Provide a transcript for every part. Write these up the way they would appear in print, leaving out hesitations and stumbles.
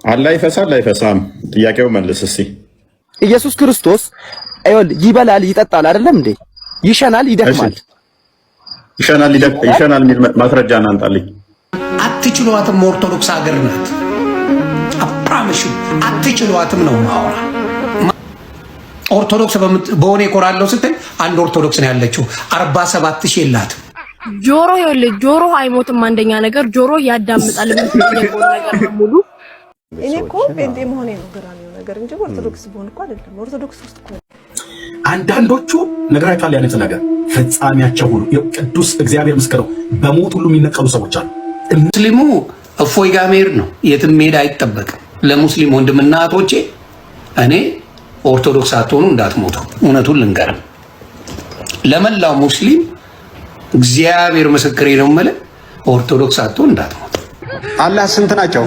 አላህ ይፈሳል አይፈሳም? ጥያቄው መልስ እስቲ። ኢየሱስ ክርስቶስ ይበላል ይጠጣል አይደለም እንዴ? ይሸናል ይደክማል። ይሸናል የሚል ማስረጃ እናንጣልኝ። አትችሏትም። ኦርቶዶክስ ሀገር ናት። አፕራምሹ አትችሏትም ነው ማወራ። ኦርቶዶክስ በሆነ ይኮራለሁ ስትል አንድ ኦርቶዶክስ ነው ያለችው 47 ሺህ የላትም። ጆሮ ይኸውልህ፣ ጆሮ አይሞትም። አንደኛ ነገር ጆሮ ያዳምጣል። የምትጠየቀው ነገር ሙሉ እኔ እኮ ጴንጤ መሆኔ ነው ገራሚው ነገር እንጂ ኦርቶዶክስ ብሆን እኮ አይደለም። ኦርቶዶክስ ውስጥ እኮ አንዳንዶቹ ነገራቸዋል ያለች ነገር ፍጻሜያቸው ሁሉ ቅዱስ እግዚአብሔር ምስክረው በሞት ሁሉ የሚነቀሉ ሰዎች አሉ። ሙስሊሙ እፎይ ጋር መሄድ ነው፣ የትም መሄድ አይጠበቅም። ለሙስሊም ወንድምና እህቶቼ እኔ ኦርቶዶክስ አትሆኑ እንዳትሞቱ፣ እውነቱን ልንገርም። ለመላው ሙስሊም እግዚአብሔር ምስክሬ ነው የምልህ፣ ኦርቶዶክስ አትሆኑ እንዳትሞቱ። አላህ ስንት ናቸው?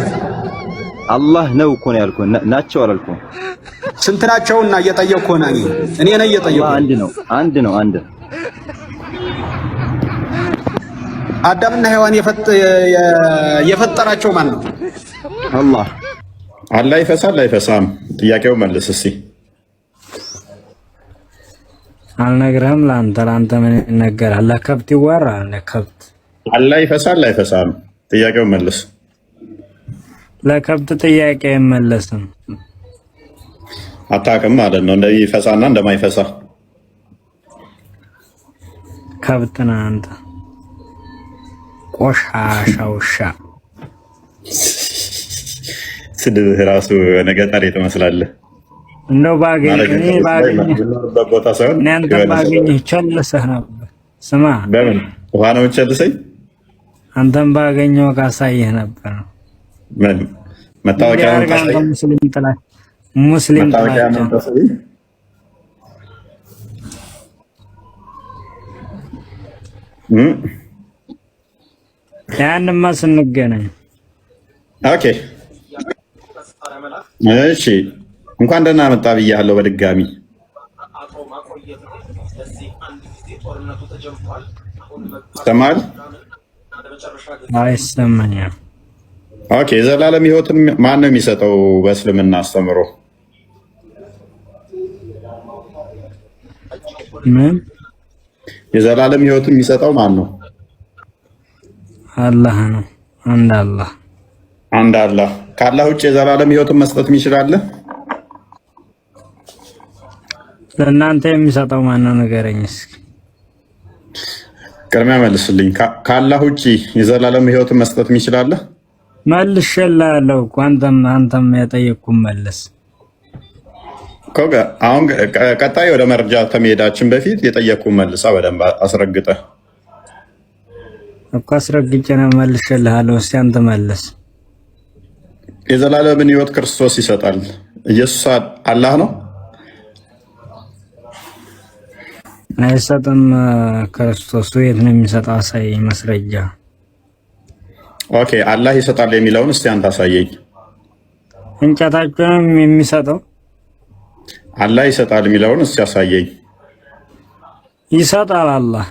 አላህ ነው እኮ ነው ያልኩህ፣ ናቸው አላልኩም። ስንት ናቸውና እየጠየቅኩህ ነው። እኔ ነኝ እየጠየቅኩህ። አንድ ነው። አዳምና ሔዋን የፈጠራቸው ማን ነው? አላህ። አላህ ይፈሳል አይፈሳም? ጥያቄው መልስ እስቲ። አልነግርህም። ለአንተ ምን ይነገራል? ለከብት ይወራል። ለከብት አላህ ይፈሳል አይፈሳም? ጥያቄው መልስ። ለከብት ጥያቄ አይመለስም። አታውቅም ማለት ነው እንደሚፈሳና እንደማይፈሳ። ከብት ነህ አንተ ቆሻሻ ውሻ። ስድብህ ራሱ ነገጠር ትመስላለህ። እንደው ባገኘህ ቸልሰህ ነበር። ስማ፣ በምን ውሃ ነው የምትቸልሰኝ? አንተም ባገኘው ካሳየህ ነበር። ምን መታወቂያ ነው ታሳይ? ሙስሊም ጥላቻ ያንማ ስንገናኝ። ኦኬ እሺ፣ እንኳን ደህና መጣ ብያለሁ በድጋሚ። ይሰማል? አይሰማኝም። ኦኬ፣ የዘላለም ሕይወትን ማን ነው የሚሰጠው በእስልምና አስተምሮ? ምን የዘላለም ሕይወትን የሚሰጠው ማን ነው? አላህ ነው። አንድ አላህ። ከአላህ ውጭ የዘላለም ሕይወትን መስጠት ይችላል? ለእናንተ የሚሰጠው ማን ነው ንገረኝ እስኪ። ቅድሚያ መልስልኝ። ከአላህ ውጭ የዘላለም ሕይወትን መስጠት ይችላል? መልሼልሃለሁ እኮ አንተም የጠየቅኩህን መልስ። አሁን ቀጣይ ወደ መረጃ ከመሄዳችን በፊት የጠየቅኩህን መልሳ በደንብ አስረግጠህ እኮ አስረግጬ ነው መልሼልሃለሁ። እስኪ አንተ መልስ። የዘላለምን ሕይወት ክርስቶስ ይሰጣል። ኢየሱስ አላህ ነው? አይሰጥም። ክርስቶስ የት ነው የሚሰጠው? አሳይ ማስረጃ። ኦኬ፣ አላህ ይሰጣል የሚለውን እስቲ አንተ አሳየኝ። እንጨታችንም የሚሰጠው አላህ ይሰጣል የሚለውን እስቲ አሳየኝ። ይሰጣል አላህ።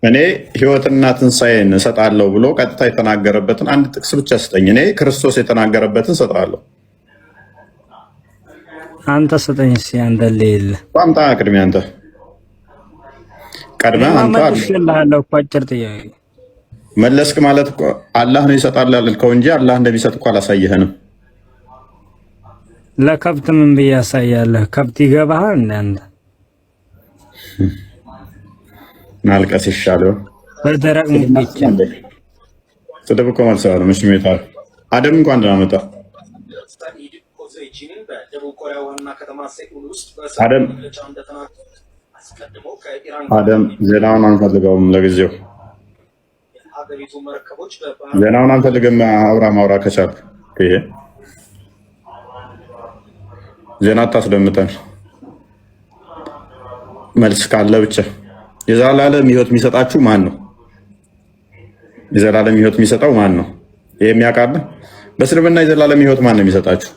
እኔ ሕይወትና ትንሣኤን እሰጣለሁ ብሎ ቀጥታ የተናገረበትን አንድ ጥቅስ ብቻ ስጠኝ። እኔ ክርስቶስ የተናገረበትን እሰጣለሁ። አንተ ስጠኝ እስኪ። አንተ ሌለ አምጣ። ቅድሚያ አንተ ቀድመህ አንተ መልሼልሃለሁ እኮ አጭር ጥያቄ መለስክ ማለት እኮ አላህ ነው ይሰጣል ያልከው እንጂ አላህ እንደሚሰጥ እኮ አላሳየህንም። ለከብት ምን ብዬ አሳያለሁ? ከብት ይገባሃል እንደ አንተ ማልቀስ ይሻለው። በደረቅ ሙልቻ ስድብ እኮ መልስ ነው። ምሽ ሜታ አደም እንኳን ደህና መጣ። አደም ዜናውን አንፈልገውም ለጊዜው። ዜናውን አንፈልግም። አውራ ከቻልክ ይሄ ዜና አታስደምጠን። መልስ ካለ ብቻ። የዘላለም ሕይወት የሚሰጣችሁ ማን ነው? የዘላለም ሕይወት የሚሰጠው ማን ነው? ይሄ የሚያውቃል? በእስልምና የዘላለም ሕይወት ማን ነው የሚሰጣችሁ?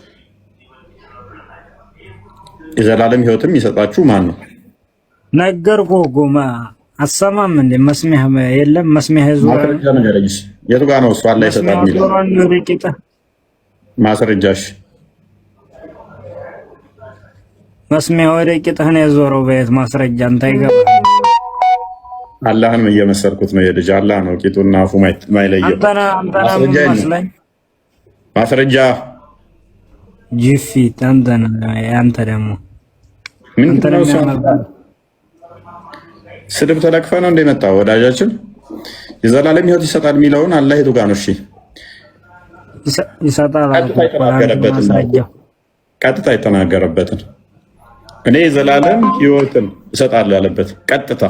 የዘላለም ሕይወትም የሚሰጣችሁ ማን ነው? ነገርኩህ እኮ አሰማም እንደ መስሚያ የለም። መስሚያ ይዙ የቱ ጋር ነው እሱ አላህ ይሰጣል የሚለው? ማስረጃሽ መስሚያ ወደ ቂጥህ ነው የዞረው። በየት ማስረጃ አንተ አይገባም። አላህን እየመሰልኩት ነው። የልጅ አላህ ነው ቂጡና አፉ ማይለየው። ማስረጃ ጂፊት አንተና ያንተ ደግሞ ምን ነው? ስድብ ተለክፈ ነው እንደመጣው ወዳጃችን የዘላለም ሕይወት ይሰጣል የሚለውን አላህ የቱ ጋር ነው? እሺ ይሰጣል። ቀጥታ የተናገረበትን እኔ የዘላለም ሕይወትን እሰጣለሁ ያለበት ቀጥታ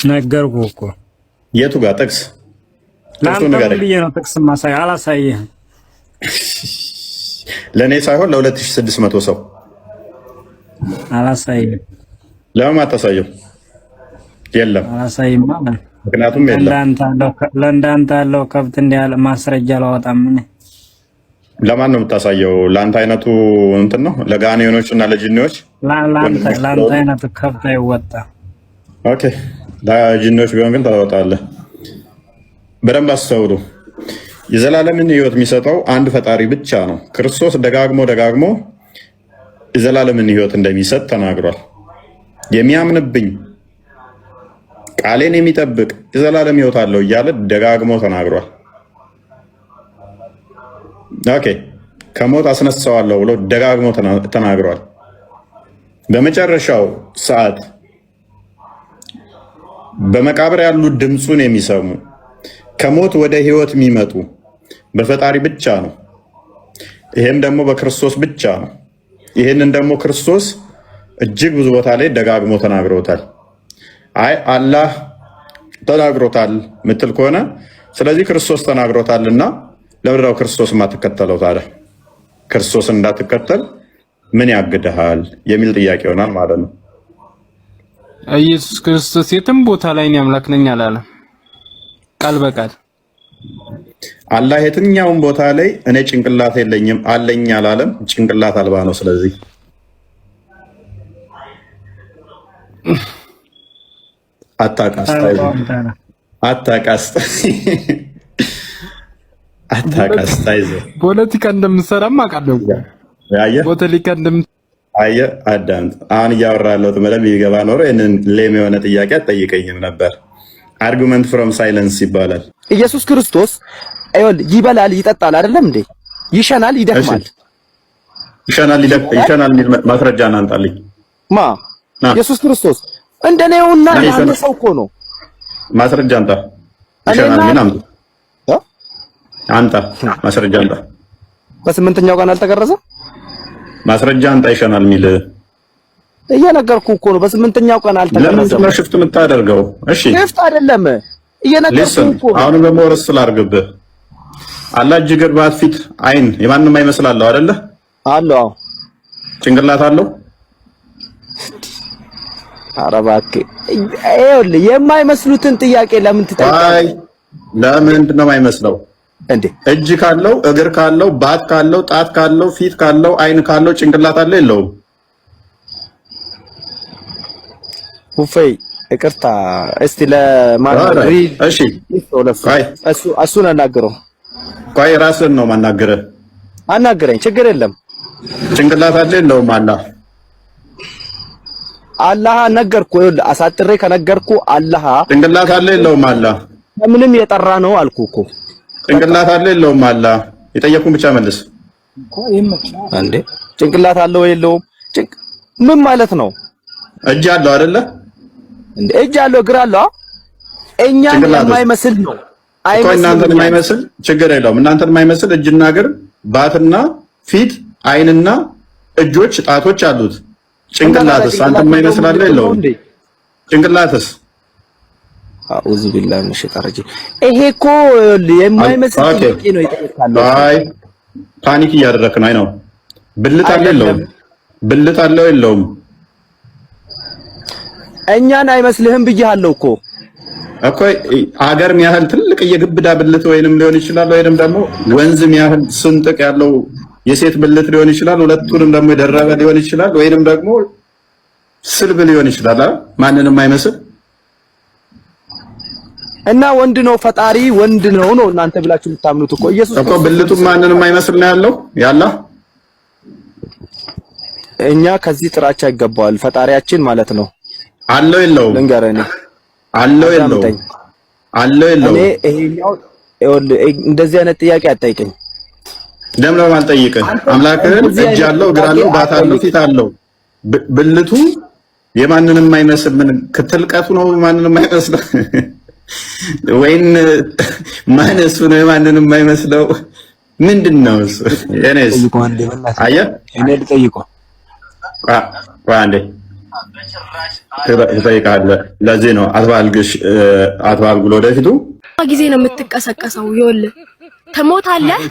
ነገርኩ እኮ። የቱ ጋር ጥቅስ? ለአንተ ብዬ ነው ጥቅስ ማሳይ አላሳየህም። ለእኔ ሳይሆን ለ2600 ሰው አላሳየህም። ለምን አታሳየው? የለም አላሳይም ማለት ምክንያቱም የለም። ለእንዳንተ ያለው ከብት እንዲያለ ማስረጃ አላወጣም። ምን ለማን ነው የምታሳየው? ለአንተ አይነቱ እንትን ነው ለጋኔኖች እና ለጂኒዎች። ለአንተ አይነቱ ከብት አይወጣም። ኦኬ ለጂኒዎች ቢሆን ግን ታወጣለህ። በደንብ አስተውሉ። የዘላለምን ሕይወት የሚሰጠው አንድ ፈጣሪ ብቻ ነው። ክርስቶስ ደጋግሞ የዘላለምን ሕይወት እንደሚሰጥ ተናግሯል። የሚያምንብኝ ቃሌን የሚጠብቅ የዘላለም ሕይወት አለው እያለ ደጋግሞ ተናግሯል። ኦኬ ከሞት አስነሳዋለሁ ብሎ ደጋግሞ ተናግሯል። በመጨረሻው ሰዓት በመቃብር ያሉ ድምፁን የሚሰሙ ከሞት ወደ ሕይወት የሚመጡ በፈጣሪ ብቻ ነው። ይሄም ደግሞ በክርስቶስ ብቻ ነው። ይህንን ደግሞ ክርስቶስ እጅግ ብዙ ቦታ ላይ ደጋግሞ ተናግሮታል። አይ አላህ ተናግሮታል ምትል ከሆነ ስለዚህ ክርስቶስ ተናግሮታልና ለምንድነው ክርስቶስ የማትከተለው ታዲያ? ክርስቶስ እንዳትከተል ምን ያግድሃል የሚል ጥያቄ ይሆናል ማለት ነው። ኢየሱስ ክርስቶስ የትም ቦታ ላይ እኔ አምላክ ነኝ አላለም። ቃል በቃል አላህ የትኛውም ቦታ ላይ እኔ ጭንቅላት የለኝም አለኝ አላለም። ጭንቅላት አልባ ነው። ስለዚህ አታቃስታይዘ ፖለቲካ እንደምትሰራም አውቃለሁ። ፖለቲካ አየህ አዳምጥ። አሁን እያወራለሁ መለም ይገባ ኖሮ ይህንን ሌም የሆነ ጥያቄ አትጠይቀኝም ነበር። አርጉመንት ፍሮም ሳይለንስ ይባላል። ኢየሱስ ክርስቶስ ይበላል ይጠጣል አይደለም እንዴ? ይሸናል ይደክማል። ይሸናል የሚል ማስረጃ እናንጣልኝ። ኢየሱስ ክርስቶስ እንደኔውና አንተ ሰው እኮ ነው። ማስረጃ አንጣ። ይሸናል ምን አንጣ ማስረጃ አንጣ። በስምንተኛው ቀን አልተገረዘም? ማስረጃ አንጣ። ይሸናል የሚል እየነገርኩ እኮ ነው። በስምንተኛው ቀን አልተገረዘም። ለምን ነው ሽፍት የምታደርገው? እሺ ሽፍት አይደለም እየነገርኩ እኮ ነው። አሁን ደግሞ ወረስ ስላርግብህ አላህ እጅ እግር ባት ፊት አይን የማንም አይመስላለሁ አይደለ? አለው። ጭንቅላት አለው። ኧረ እባክህ ይኸውልህ የማይመስሉትን ጥያቄ ለምን ትጠይቃለህ? ለምንድን ነው የማይመስለው እንዴ? እጅ ካለው እግር ካለው ባት ካለው ጣት ካለው ፊት ካለው አይን ካለው ጭንቅላት አለ የለውም? ሁፈይ ይቅርታ እስቲ ለማናገር እሺ እሱን አናግረው። ቆይ ራስህን ነው ማናገርህ። አናግረኝ ችግር የለም። ጭንቅላት አለ የለውም? አላህ ነገርኩ። ይኸውልህ አሳጥሬ ከነገርኩ አላህ ጭንቅላት አለ የለውም? ምንም የጠራ ነው አልኩ እኮ። ጭንቅላት አለ የለውም? የጠየቁን ብቻ መልስ እንዴ። ጭንቅላት አለው የለውም? ምን ማለት ነው? እጅ አለው አይደለ እንዴ? እጅ አለው እግር አለው። እኛን የማይመስል ነው እኮ። እናንተን የማይመስል ችግር የለውም። እናንተን የማይመስል እጅና እግር ባትና ፊት አይንና እጆች ጣቶች አሉት። ጭንቅላትስ አንተን የማይመስል አለ የለውም? ጭንቅላትስ አውዙ ቢላሂ ሚነሽ ሸይጣን ረጂም። ይሄ እኮ የማይመስል ጥያቄ ነው ይጠይቃለሁ። አይ ፓኒክ እያደረክ ነው። አይ ነው ብልት አለ የለውም? ብልት አለው የለውም? እኛን አይመስልህም ብያለሁ እኮ አገር የሚያህል ትልቅ የግብዳ ብልት ወይንም ሊሆን ይችላል፣ ወይንም ደግሞ ወንዝ የሚያህል ስንጥቅ ያለው የሴት ብልት ሊሆን ይችላል። ሁለቱንም ደግሞ የደረበ ሊሆን ይችላል፣ ወይንም ደግሞ ስልብ ሊሆን ይችላል። ማንንም አይመስል እና ወንድ ነው ፈጣሪ ወንድ ነው እናንተ ብላችሁ የምታምኑት እኮ ኢየሱስ እኮ ብልቱ ማንንም አይመስል ነው ያለው ያላ እኛ ከዚህ ጥራቻ ይገባዋል ፈጣሪያችን ማለት ነው አለው የለው ልንገርህ አለው የለው እኔ ይሄኛው እንደዚህ አይነት ጥያቄ አትጠይቀኝ ለምን ነው የማልጠይቅህ አምላክህን እጅ አለው እግር አለው ባት አለው ፊት አለው ብልቱ የማንንም አይመስል ምን ክትልቀቱ ነው ማንንም አይመስል ወይን ማነሱ ነው የማንንም አይመስለው ምንድነው እሱ የኔስ አየ እኔ ልጠይቀው አንዴ ትጠይቃለህ ለዚህ ነው አትባልጉ ወደፊቱ ጊዜ ነው የምትቀሰቀሰው ይኸውልህ ትሞታለህ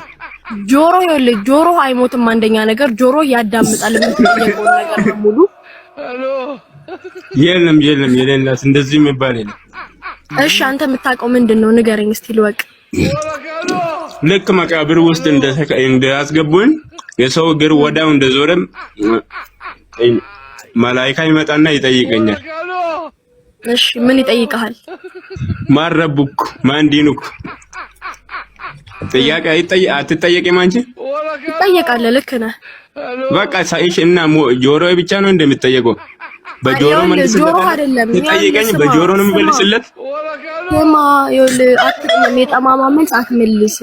ጆሮ አይሞትም አንደኛ ነገር ጆሮ ያዳምጣል የምትጠየቀው ነገር ሙሉ የለም የሌላስ እንደዚህ የሚባል የለም እሺ አንተ የምታውቀው ምንድነው ንገረኝ እስቲ ልወቅ ልክ መቃብር ውስጥ እንደያስገቡን የሰው እግር ወዳው እንደዞረም መላእክት ይመጣና ይጠይቀኛል እሺ ምን ይጠይቀሃል ማረቡክ ማንዲኑክ ጥያቄ አትጠየቅም አንቺ ይጠየቃል ልክ ነህ በቃ ሳይሽ እና ጆሮ ብቻ ነው እንደሚጠየቀው በጆሮ መልስለት ይጠይቀኝ በጆሮ ነው የሚመልስለት ወማ ይል አትጥም የጠማማ መልስ አትመልስ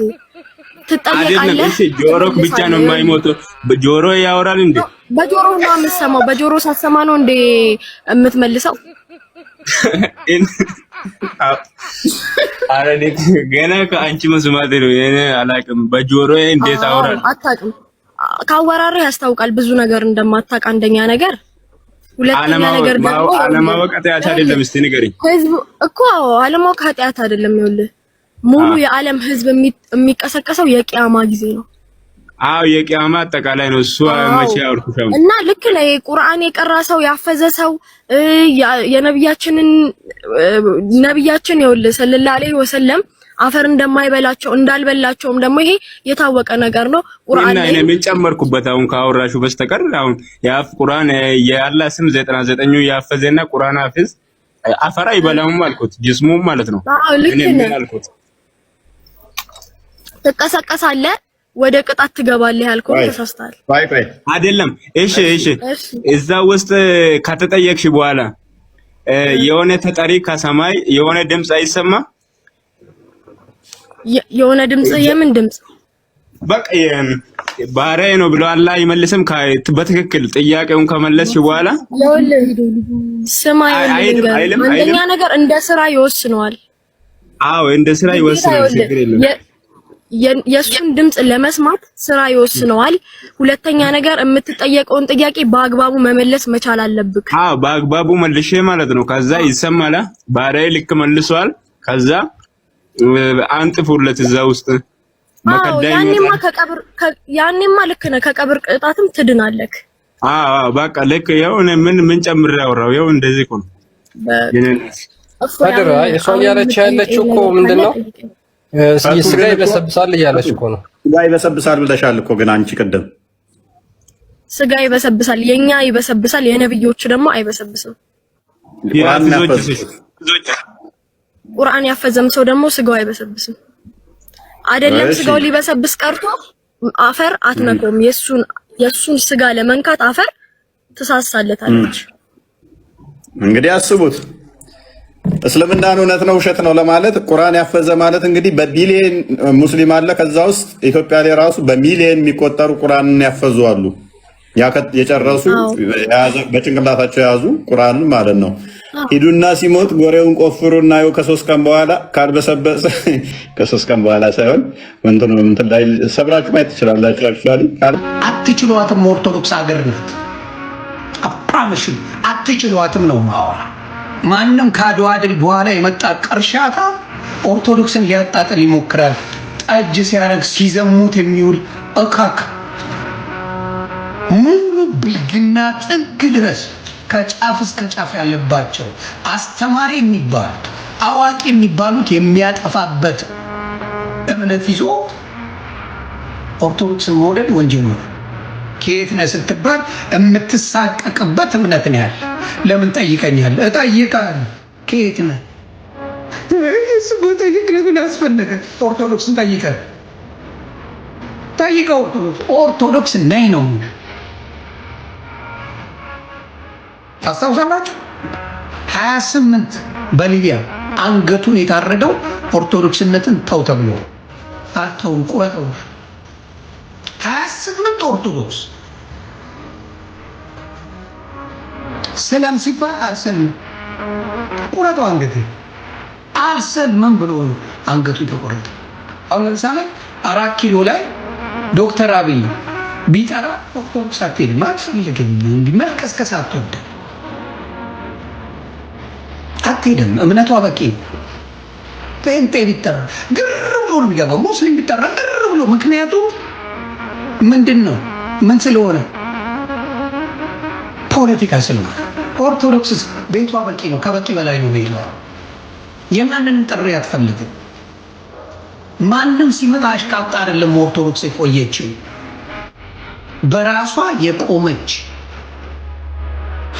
ትጠየቃለህ እሺ ጆሮክ ብቻ ነው የማይሞተው በጆሮ ያወራል እንዴ በጆሮ ነው የምትሰማው በጆሮ ሳትሰማ ነው እንዴ የምትመልሰው አረኔ ገና ከአንቺ መስማት ነው እኔ አላውቅም በጆሮ እንዴት አወራል አታውቅም ካወራረህ ያስታውቃል ብዙ ነገር እንደማታውቅ አንደኛ ነገር ሁለተኛ ነገር ደግሞ አለማወቅ ኃጢአት አይደለም እስቲ ንገሪኝ ህዝብ እኮ አለማወቅ ኃጢአት አይደለም ይኸውልህ ሙሉ የዓለም ህዝብ የሚቀሰቀሰው የቂያማ ጊዜ ነው አው የቂያማ አጠቃላይ ነው እሱ መቼ አውርኩሻው እና ልክ ነው ቁርአን የቀራ ሰው ያፈዘ ሰው የነብያችን ይኸውልህ ሰለላሁ ዐለይሂ ወሰለም አፈር እንደማይበላቸው እንዳልበላቸውም ደግሞ ይሄ የታወቀ ነገር ነው ቁርአን ላይ ምን ጨመርኩበት አሁን ካወራሹ በስተቀር አሁን ያፍ ቁርአን የአላህ ስም 99ኙ ያፈዘና ቁርአን አፍዝ አፈር አይበላም አልኩት ጅስሙም ማለት ነው እኔ ምን አልኩት ተቀሰቀሳለህ ወደ ቅጣት ትገባለህ ያልከው ተሳስተሃል ባይ አይደለም እሺ እዛ ውስጥ ከተጠየቅሽ በኋላ የሆነ ተጠሪ ከሰማይ የሆነ ድምጽ አይሰማ የሆነ ድምጽ የምን ድምጽ በቃ ባሪያዬ ነው ብሎ አላህ ይመልስም በትክክል ጥያቄውን ከመለስሽ በኋላ ስማ አንደኛ ነገር እንደ ስራ ይወስነዋል አዎ እንደ ስራ ይወስነዋል ችግር የለም የሱን ድምጽ ለመስማት ስራ ይወስነዋል ሁለተኛ ነገር የምትጠየቀውን ጥያቄ በአግባቡ መመለስ መቻል አለብክ አዎ በአግባቡ መልሼ ማለት ነው ከዛ ይሰማላ ባሪያዬ ልክ መልሷል ከዛ አንጥፉለት እዛ ውስጥ መከዳይ ያኔማ ልክ ነህ ከቀብር ቅጣትም ትድናለህ አዎ በቃ ልክ ያው ምን ጨምር ያወራው ያው እንደዚህ እኮ ነው ፈድራ እሷ ያለች ያለችው እኮ ምንድነው ስጋ ይበሰብሳል እያለች እኮ ነው ስጋ ይበሰብሳል ብለሻል እኮ ግን አንቺ ቀደም ስጋ ይበሰብሳል የኛ ይበሰብሳል የነብዮች ደግሞ አይበሰብስም ቁርአን ያፈዘም ሰው ደግሞ ስጋው አይበሰብስም አይደለም ስጋው ሊበሰብስ ቀርቶ አፈር አትነቆም የሱን ስጋ ለመንካት አፈር ትሳሳለታለች እንግዲህ አስቡት እስልምናን እውነት ነው ውሸት ነው ለማለት ቁርአን ያፈዘ ማለት እንግዲህ በቢሊየን ሙስሊም አለ ከዛ ውስጥ ኢትዮጵያ ላይ ራሱ በሚሊየን የሚቆጠሩ ቁርአንን ያፈዙ አሉ የጨረሱ በጭንቅላታቸው የያዙ ቁርአንን ማለት ነው ሂዱና ሲሞት ጎሬውን ቆፍሩና ይው ከ3 ቀን በኋላ ካልበሰበሰ ከ3 ቀን በኋላ ሳይሆን እንትን ላይ ሰብራችሁ ማየት ትችላላችሁ አክቹአሊ አትችሏትም ኦርቶዶክስ ሀገር ናት አፕራምሽ አትችሏትም ነው ማወራ ማንንም ከአድዋ ድል በኋላ የመጣ ቀርሻታ ኦርቶዶክስን ሊያጣጥል ይሞክራል ጠጅ ሲያረግ ሲዘሙት የሚውል እካክ ሙሉ ብልግና ጥግ ድረስ ከጫፍ እስከ ጫፍ ያለባቸው አስተማሪ የሚባል አዋቂ የሚባሉት የሚያጠፋበት እምነት ይዞ ኦርቶዶክስን መውደድ ወንጀል ነው ከየት ነህ ስትባል የምትሳቀቅበት እምነት ነው ያለ ለምን ጠይቀኛለህ እጠይቃለሁ ከየት ነህ እሱ ጠይቅ ለምን አስፈለገ? ኦርቶዶክስን ጠይቀው ኦርቶዶክስ ነኝ ነው። ታስታውሳላችሁ 28 በሊቢያ አንገቱን የታረደው ኦርቶዶክስነትን ተው ተብሎ አተው ቆረጠው። 28 ኦርቶዶክስ ሰላም ሲባል አልሰልም ቁረጠው አንገቴ አልሰልም ብሎ አንገቱ የተቆረጠ። አሁን ለምሳሌ 4 ኪሎ ላይ ዶክተር አብይ ቢጠራ ኦርቶዶክስ አትሄድም አትፈልግም እንዲመልከስከስ አትወድም አትሄድም። እምነቷ በቂ ጴንጤ ቢጠራ ግር ብሎ ነው የሚገባው። ሙስሊም ቢጠራ ግር ብሎ ምክንያቱም ምንድን ነው ምን ስለሆነ ፖለቲካ ስለሆነ። ኦርቶዶክስ ቤቷ በቂ ነው፣ ከበቂ በላይ ነው ቤቷ። የማንንም ጥሪ አትፈልግም። ማንም ሲመጣ አሽቃብጣ አይደለም ኦርቶዶክስ የቆየችው በራሷ የቆመች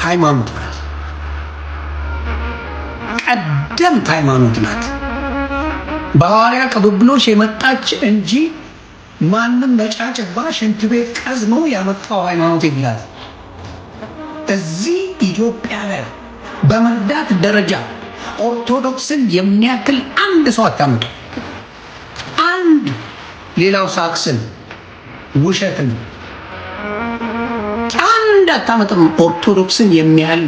ሃይማኖት ናት። ቀደምት ሃይማኖት ናት። በሐዋርያ ቅብብሎች የመጣች እንጂ ማንም በጫጭባ ሽንት ቤት ቀዝኖ ያመጣው ሃይማኖት የላት። እዚህ ኢትዮጵያ ላይ በመርዳት ደረጃ ኦርቶዶክስን የሚያክል አንድ ሰው አታምጡ። አንድ ሌላው ሳክስን ውሸትን አንድ አታመጥም። ኦርቶዶክስን የሚያህል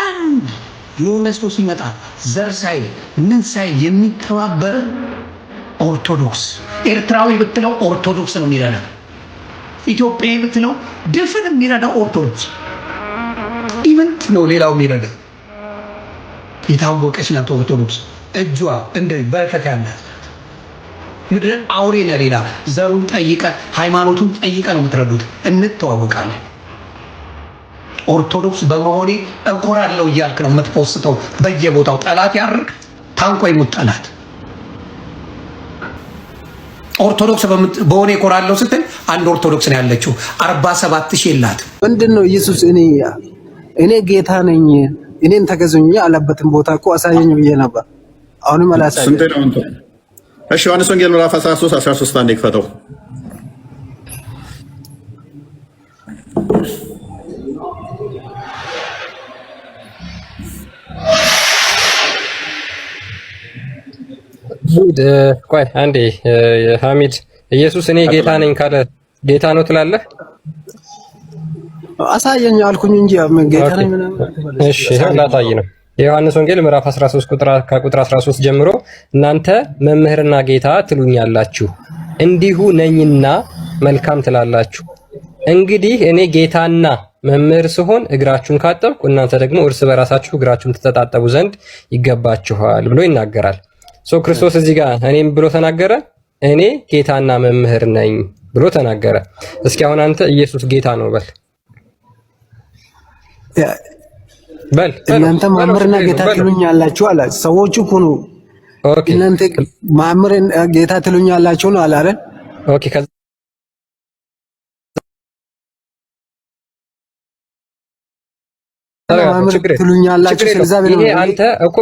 አንድ የመስቶ ሲመጣ ዘር ሳይ ምን ሳይ የሚተባበር ኦርቶዶክስ። ኤርትራዊ ብትለው ኦርቶዶክስ ነው የሚረዳ። ኢትዮጵያዊ ብትለው ድፍን የሚረዳ ኦርቶዶክስ ኢቨንት ነው። ሌላው የሚረዳ የታወቀች ናት ኦርቶዶክስ። እጇ እንደ በረከት ያላት ምድር አውሬ ለሌላ ዘሩን ጠይቀ ሃይማኖቱን ጠይቀ ነው የምትረዱት። እንተዋወቃለን። ኦርቶዶክስ በመሆኔ እኮራለሁ እያልክ ነው የምትፖስተው በየቦታው። ጠላት ያርቅ ታንቆ ይሙት ጠላት። ኦርቶዶክስ በሆነ እኮራለሁ ስትል አንድ ኦርቶዶክስ ነው ያለችው 47,000 የላት። ምንድነው ኢየሱስ እኔ ጌታ ነኝ እኔን ተገዙኝ አለበትን ቦታ እኮ አሳየኝ ብዬ ነበር። አሁንም አላሳየኝ። እሺ ዮሐንስ ወንጌል ምዕራፍ 13 አንዴ ክፈተው። ቆይ አንዴ ሐሚድ ኢየሱስ እኔ ጌታ ነኝ ካለ ጌታ ነው ትላለህ? አሳየኝ አልኩኝ እንጂ ጌታ ነኝ ምናምን። እሺ ላሳይ ነው። የዮሐንስ ወንጌል ምዕራፍ 13 ከቁጥር 13 ጀምሮ እናንተ መምህርና ጌታ ትሉኛላችሁ፣ እንዲሁ ነኝና መልካም ትላላችሁ። እንግዲህ እኔ ጌታና መምህር ስሆን እግራችሁን ካጠብኩ እናንተ ደግሞ እርስ በራሳችሁ እግራችሁን ትተጣጠቡ ዘንድ ይገባችኋል ብሎ ይናገራል። ክርስቶስ እዚህ ጋር እኔም ብሎ ተናገረ። እኔ ጌታና መምህር ነኝ ብሎ ተናገረ። እስኪ አሁን አንተ ኢየሱስ ጌታ ነው በል በል። እናንተ መምህርና ጌታ ትሉኛላችሁ አለ። ሰዎቹ እኮ ነው እናንተ መምህርና ጌታ ትሉኛላችሁ ነው አለ አይደል? ኦኬ ከዛ ይሄ አንተ እኮ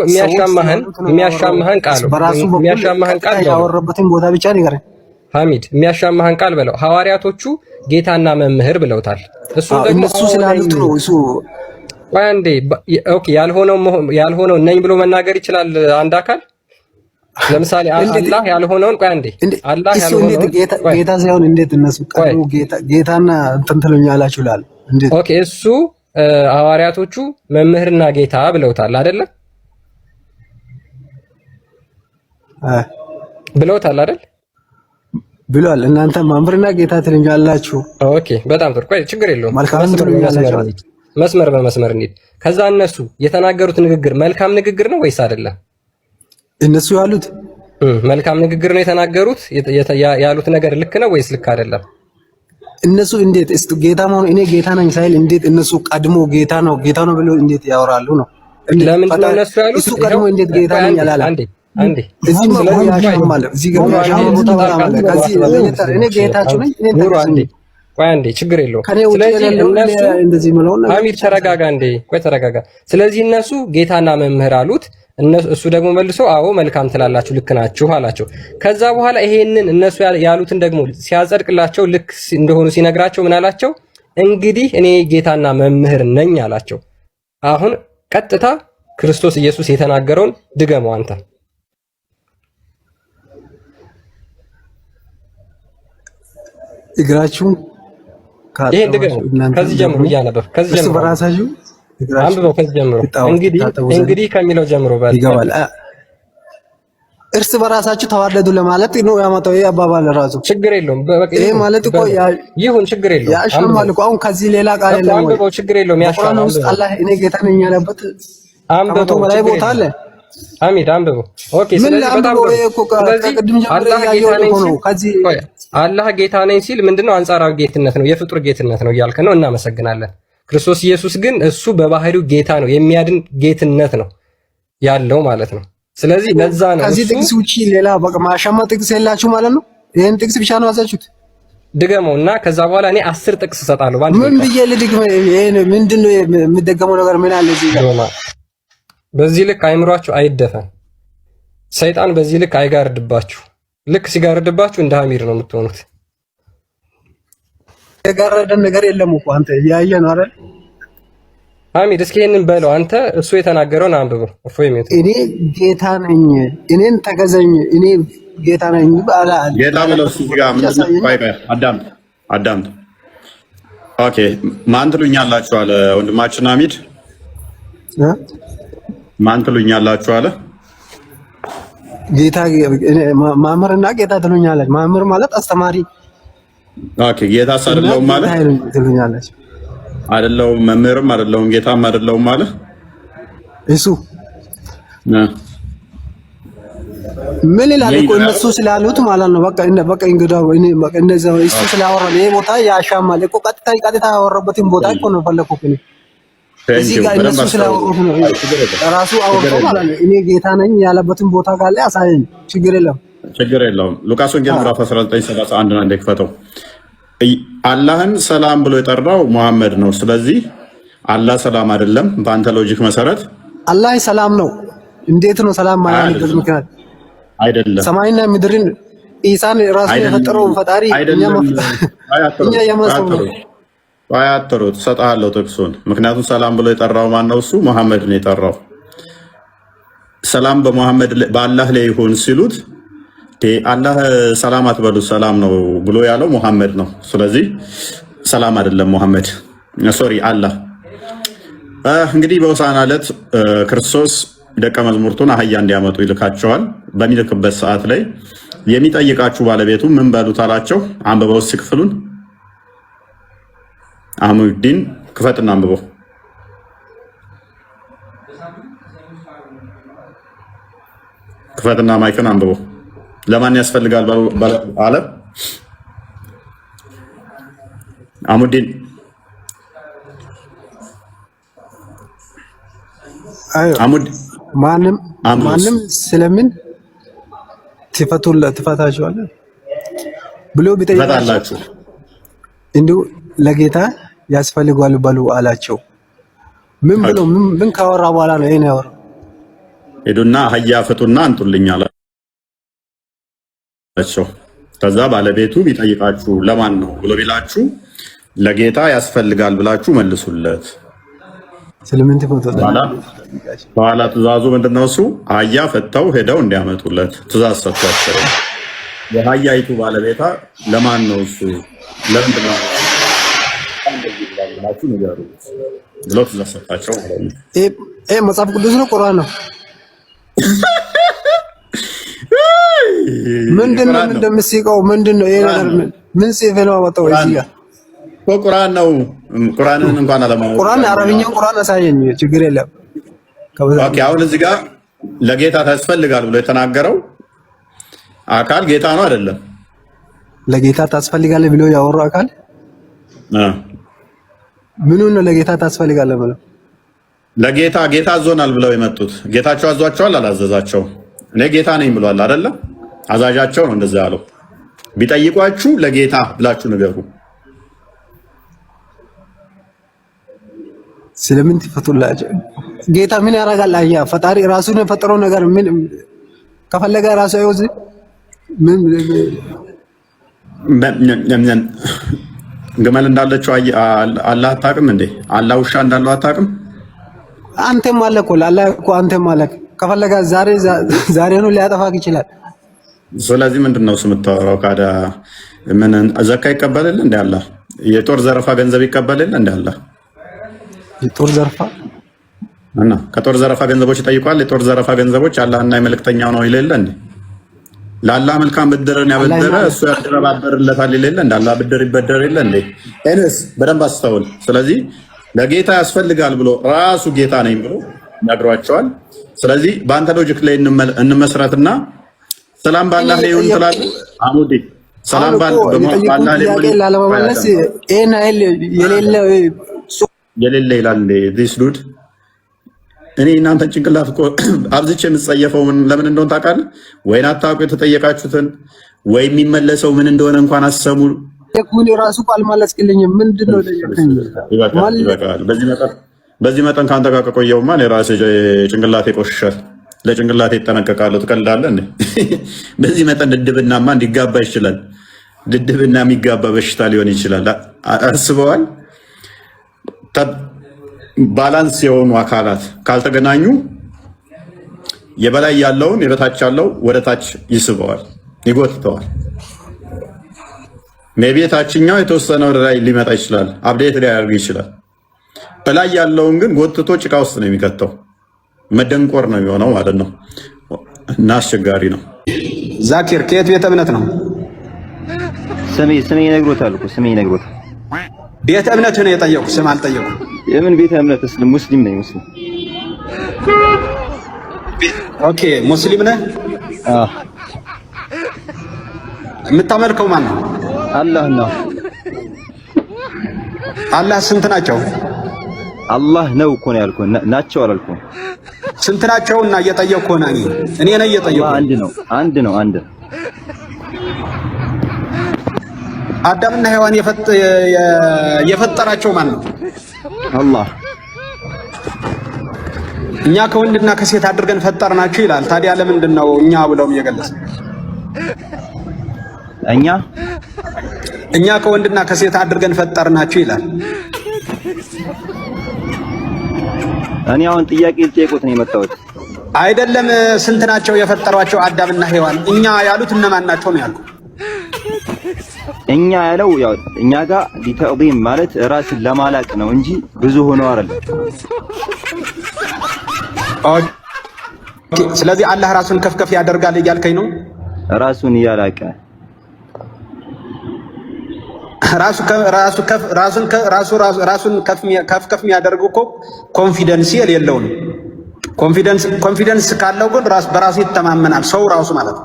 የሚያሻማህን ቃል ያወረበትን ቦታ ብቻ ንገረኝ ሐሚድ። የሚያሻማህን ቃል በለው። ሐዋርያቶቹ ጌታና መምህር ብለውታል። እሱ ደግሞ እነሱ ስላሉት ነው። እሱ አንዴ ኦኬ ያልሆነው ነኝ ብሎ መናገር ይችላል አንድ አካል። ለምሳሌ አላህ ያልሆነውን ቆይ አንዴ አላህ ያልሆነውን ጌታ ሳይሆን እንዴት እነሱ ቀሩ ጌታና እንትን ትሉኛላችሁ ይላል። እንዴት ኦኬ እሱ ሐዋርያቶቹ መምህርና ጌታ ብለውታል አይደለ? ብለውታል አይደል? ብሏል። እናንተ መምህርና ጌታ ትሉኛላችሁ። ኦኬ በጣም ጥሩ። ቆይ ችግር የለውም። መስመር በመስመር እንሂድ። ከዛ እነሱ የተናገሩት ንግግር መልካም ንግግር ነው ወይስ አይደለም? እነሱ ያሉት መልካም ንግግር ነው የተናገሩት። ያሉት ነገር ልክ ነው ወይስ ልክ አይደለም? እነሱ እንዴት እስቲ ጌታ መሆን እኔ ጌታ ነኝ ሳይል እንዴት እነሱ ቀድሞ ጌታ ነው ብሎ እንዴት ያወራሉ ነው? ለምንድን ነው እነሱ ያሉት? እሱ ቀድሞ እንዴት ጌታ ነኝ ያላለ? አንዴ እዚህ ማለት እዚህ ጋር ቦታ ማለት ከዚህ እኔ ጌታችሁ ነኝ እኔ አንዴ ቆይ አንዴ ችግር የለውም። ስለዚህ እነሱ ሐሚድ ተረጋጋ እንዴ ቆይ ተረጋጋ። ስለዚህ እነሱ ጌታና መምህር አሉት። እሱ ደግሞ መልሶ አዎ መልካም ትላላችሁ፣ ልክ ናችሁ አላቸው። ከዛ በኋላ ይሄንን እነሱ ያሉትን ደግሞ ሲያጸድቅላቸው ልክ እንደሆኑ ሲነግራቸው ምን አላቸው? እንግዲህ እኔ ጌታና መምህር ነኝ አላቸው። አሁን ቀጥታ ክርስቶስ ኢየሱስ የተናገረውን ድገመው አንተ። እግራችሁን ይሄን ድገመው ከዚህ ጀምሮ እያነበብክ ከዚህ ጀምሮ በራሳችሁ አንብበው ከዚህ ጀምሮ እንግዲህ ከሚለው ጀምሮ ይገባል። እርስ በራሳችሁ ተዋደዱ ለማለት ነው ያመጣው። ይሄ አባባል ራሱ ችግር የለውም። ይሄ ማለት እኮ ይሁን ችግር የለውም። ያሻማል እኮ አሁን ከዚህ ሌላ ቃል የለም። አንብበው ችግር የለውም። ያሻማል ውስጥ አላህ እኔ ጌታ ነኝ ያለበት አንብበው በላይ ቦታ አለ። አሚድ አንብበው። ኦኬ ስለዚህ በጣም ከቅድም ጀምሮ ያየው ነው። ከዚህ አላህ ጌታ ነኝ ሲል ምንድነው? አንጻራዊ ጌትነት ነው፣ የፍጡር ጌትነት ነው እያልከ ነው። እናመሰግናለን። ክርስቶስ ኢየሱስ ግን እሱ በባህሪው ጌታ ነው፣ የሚያድን ጌትነት ነው ያለው ማለት ነው። ስለዚህ ለዛ ነው ከዚህ ጥቅስ ውጪ ሌላ በቃ ማሻማ ጥቅስ የላችሁ ማለት ነው። ይሄን ጥቅስ ብቻ ነው ያዛችሁት። ድገመውና ከዛ በኋላ እኔ 10 ጥቅስ እሰጣለሁ። ባንተ ምን ብዬ ልድገም? ይሄ ምንድነው የሚደገመው ነገር ምን አለ እዚህ ጋር? በዚህ ልክ አይምሯችሁ አይደፈን። ሰይጣን በዚህ ልክ አይጋርድባችሁ። ልክ ሲጋርድባችሁ እንደ ሐሚር ነው የምትሆኑት። የጋረደን ነገር የለም እኮ አንተ ያየህ ነው አይደል? ሐሚድ እስኪ ይሄንን በለው አንተ። እሱ የተናገረውን አንብበው። እፎይ ሜት እኔ ጌታ ነኝ፣ እኔን ተገዘኝ፣ እኔ ጌታ ነኝ ባላ ጌታ ብለው እሱ ጋር ምን አዳምጥ። ኦኬ ማን ትሉኛላችሁ አለ ወንድማችን ሐሚድ። ማን ትሉኛላችሁ አለ? ጌታ ማምርና ጌታ ትሉኛላችሁ። ማምር ማለት አስተማሪ። ኦኬ ጌታ አይደለሁም ማለት ትሉኛላችሁ። አይደለሁም መምህርም አይደለሁም ጌታም አይደለሁም ማለት እሱ ምን ይላል እኮ እነሱ ስላሉት ማለት ነው። በቃ እንግዲህ እኔ በቃ እንደዛ እሱ ስላወራ ይሄ ቦታ ያሻማል እኮ ቀጥታ ያወራበትን ቦታ እኮ ነው ፈለኩት እኔ እዚህ ጋር እነሱ ስላወሩት ነው ራሱ አወርቶ ማለት ነው። እኔ ጌታ ነኝ ያለበትን ቦታ ካለ አሳየኝ፣ ችግር የለውም። ሉቃስ ወንጌል ምዕራፍ 19:31 ነው እንደከፈተው አላህን ሰላም ብሎ የጠራው መሐመድ ነው። ስለዚህ አላህ ሰላም አይደለም። በአንተ ሎጂክ መሰረት አላህ ሰላም ነው። እንዴት ነው ሰላም ማያልበት ምክንያት? አይደለም ሰማይና ምድርን ኢሳን ራሱ የፈጠረው ፈጣሪ እኛ የማሰው ነው። አያተሩት ሰጣለው ጥቅሱን። ምክንያቱም ሰላም ብሎ የጠራው ማን ነው? እሱ መሐመድ ነው የጠራው። ሰላም በመሐመድ በአላህ ላይ ይሁን ሲሉት አላህ ሰላም አትበሉ ሰላም ነው ብሎ ያለው መሐመድ ነው። ስለዚህ ሰላም አይደለም መሐመድ ሶሪ አላህ። እንግዲህ በሆሳዕና ዕለት ክርስቶስ ደቀ መዝሙርቱን አህያ እንዲያመጡ ይልካቸዋል። በሚልክበት ሰዓት ላይ የሚጠይቃችሁ ባለቤቱ ምን በሉት አላቸው። አንብበው እስኪ ክፍሉን አህሙዲን ክፈትና አንብበው። ክፈትና ማይክን አንብበው። ለማን ያስፈልጋል ባለ አህሙዲን ማንም ስለምን ትፈታችኋለህ ብሎ ቢጠይቃችሁ እንዲሁ ለጌታ ያስፈልጋል በሉ አላቸው። ምን ብሎ ምን ካወራ በኋላ ነው ይሄን ያወራው? ሄዱና አህያ ፍቱና አንጡልኝ አላቸው። ከዛ ባለቤቱ ቢጠይቃችሁ ለማን ነው ብሎ ቢላችሁ ለጌታ ያስፈልጋል ብላችሁ መልሱለት። ስለምን ትፈቱት? በኋላ ትእዛዙ ምንድነው? እሱ አህያ ፈተው ሄደው እንዲያመጡለት ትእዛዝ ሰጥቷቸው የአህያይቱ ባለቤታ ለማን ነው እሱ ለምንድን ነው ብላችሁ ንገሩት ብሎ ትእዛዝ ሰጣቸው ማለት ነው። ይሄ መጽሐፍ ቅዱስ ነው ቁርአን ነው? ምንድነው እንደምትስቀው? ምንድነው ይሄ ነገር? ምን ጽፌ ነው አወጣው? እዚህ ጋር ቁርአን ነው። ቁርአንን እንኳን አለማወቅ ቁርአን አረብኛው ቁርአን አሳየኝ፣ ችግር የለም። ኦኬ አሁን እዚህ ጋር ለጌታ ታስፈልጋል ብሎ የተናገረው አካል ጌታ ነው አይደለም? ለጌታ ታስፈልጋለህ ብሎ ያወራው አካል ምኑን ነው ለጌታ ታስፈልጋለህ ብሎ? ለጌታ ጌታ አዞናል ብለው የመጡት ጌታቸው አዟቸዋል? አላዘዛቸው? እኔ ጌታ ነኝ ብሏል አይደለም? አዛዣቸው ነው እንደዛ ያለው። ቢጠይቋችሁ ለጌታ ብላችሁ ንገሩ። ስለምን ትፈቱላችሁ? ጌታ ምን ያደርጋል? አያ ፈጣሪ ራሱን የፈጠረው ነገር ምን ከፈለገ ራሱ አይወዝ ምን ግመል እንዳለችው አላህ አታውቅም እንዴ? አላህ ውሻ እንዳለው አታውቅም? አንተም አለ እኮ አላህ እኮ አንተም አለ። ከፈለገ ዛሬ ነው ሊያጠፋክ ይችላል። ስለዚህ ምንድነው የምታወራው? ካዳ ምን ዘካ ይቀበላል እንዴ? አላህ የጦር ዘረፋ ገንዘብ ይቀበላል እንዴ? አላህ የጦር ዘረፋ እና ከጦር ዘረፋ ገንዘቦች ይጠይቋል። የጦር ዘረፋ ገንዘቦች አላህና የመልእክተኛው ነው ይለለ እንዴ? ለአላህ መልካም ብድርን ያበደረ እሱ ያደረባበርለታል ይለለ እንዴ? አላህ ብድር ይበደር ይለ እንዴ? እነስ በደንብ አስተውል። ስለዚህ ለጌታ ያስፈልጋል ብሎ ራሱ ጌታ ነኝ ብሎ ነግሯቸዋል። ስለዚህ በአንተ ሎጂክ ላይ እንመስረትና ሰላም ባላህ ላይ ይሁን ትላለህ። አሙዲ ሰላም ባላህ ላይ ላለመመለስ ኤና የሌለ ይላል ዲስ ዱድ። እኔ እናንተን ጭንቅላት እኮ አብዝቼ የምትጸየፈው ለምን እንደሆነ ታውቃለህ? ወይን አታውቁ የተጠየቃችሁትን ወይ የሚመለሰው ምን እንደሆነ እንኳን አሰሙ። የኩኒ ራሱ ቃል ማለስክልኝም ምንድነው ለየከኝ ይበቃል። በዚህ መጠን ካንተ ጋር ከቆየውማ እኔ ራሴ ጭንቅላቴ ቆሽሻል። ለጭንቅላቴ እጠነቀቃለሁ። ትቀልዳለህ እንዴ? በዚህ መጠን ድድብናማ እንዲጋባ ይችላል። ድድብና የሚጋባ በሽታ ሊሆን ይችላል። አስበዋል። ባላንስ የሆኑ አካላት ካልተገናኙ የበላይ ያለውን የበታች ያለው ወደ ታች ይስበዋል፣ ይጎትተዋል። ሜቢ ታችኛው የተወሰነ ወደ ላይ ሊመጣ ይችላል፣ አፕዴት ሊያደርግ ይችላል። በላይ ያለውን ግን ጎትቶ ጭቃ ውስጥ ነው የሚከተው። መደንቆር ነው የሚሆነው ማለት ነው እና አስቸጋሪ ነው። ዛኪር ከየት ቤተ እምነት ነው? ስሜ ይነግሮታል እኮ ስሜ ይነግሮታል። ቤተ እምነት ነው የጠየቁ፣ ስም አልጠየቁ። የምን ቤተ እምነት? ሙስሊም ነኝ። ሙስሊም። ኦኬ ሙስሊም ነህ? አዎ። የምታመልከው ማን ነው? አላህ ነው። አላህ ስንት ናቸው? አላህ ነው እኮ ነው ያልኩህ። ናቸው አላልኩም። ስንት ናቸው? እና እየጠየቅኩ ነው እኔ ነኝ እየጠየቅኩ። አንድ ነው። አዳምና ሔዋን የፈጠራቸው ማን ነው? አላህ። እኛ ከወንድና ከሴት አድርገን ፈጠርናችሁ ይላል። ታዲያ ለምንድን ነው እኛ ብለውም እየገለጸ እኛ ከወንድና ከሴት አድርገን ፈጠርናችሁ ይላል? እኔ አሁን ጥያቄ ልጠይቁት ነው የመጣሁት። አይደለም ስንት ናቸው የፈጠሯቸው አዳምና ሔዋን? እኛ ያሉት እነማን ናቸው ነው ያልኩት። እኛ ያለው ያው እኛ ጋር ሊተዕዚም ማለት ራስን ለማላቅ ነው እንጂ ብዙ ሆነው አይደለም። ኦኬ ስለዚህ አላህ ራሱን ከፍ ያደርጋል እያልከኝ ነው? ራሱን እያላቀ ራሱን ከፍ የሚያደርገው እኮ ኮንፊደንስ የሌለው ነው። ኮንፊደንስ ካለው ግን በራሱ ይተማመናል ሰው ራሱ ማለት ነው።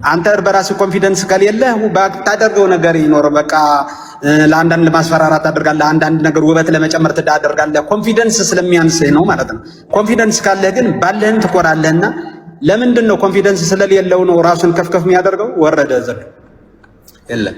አንተ በራሱ ኮንፊደንስ ከሌለህ ባታደርገው ነገር ይኖር በቃ ለአንዳንድ ለማስፈራራት ታደርጋለህ፣ አንዳንድ ነገር ውበት ለመጨመር ታደርጋለህ። ኮንፊደንስ ስለሚያንስህ ነው ማለት ነው። ኮንፊደንስ ካለህ ግን ባለህን ትኮራለህና ለምንድን ነው ኮንፊደንስ ስለሌለው ነው ራሱን ከፍ የሚያደርገው? ወረደ ዘል የለም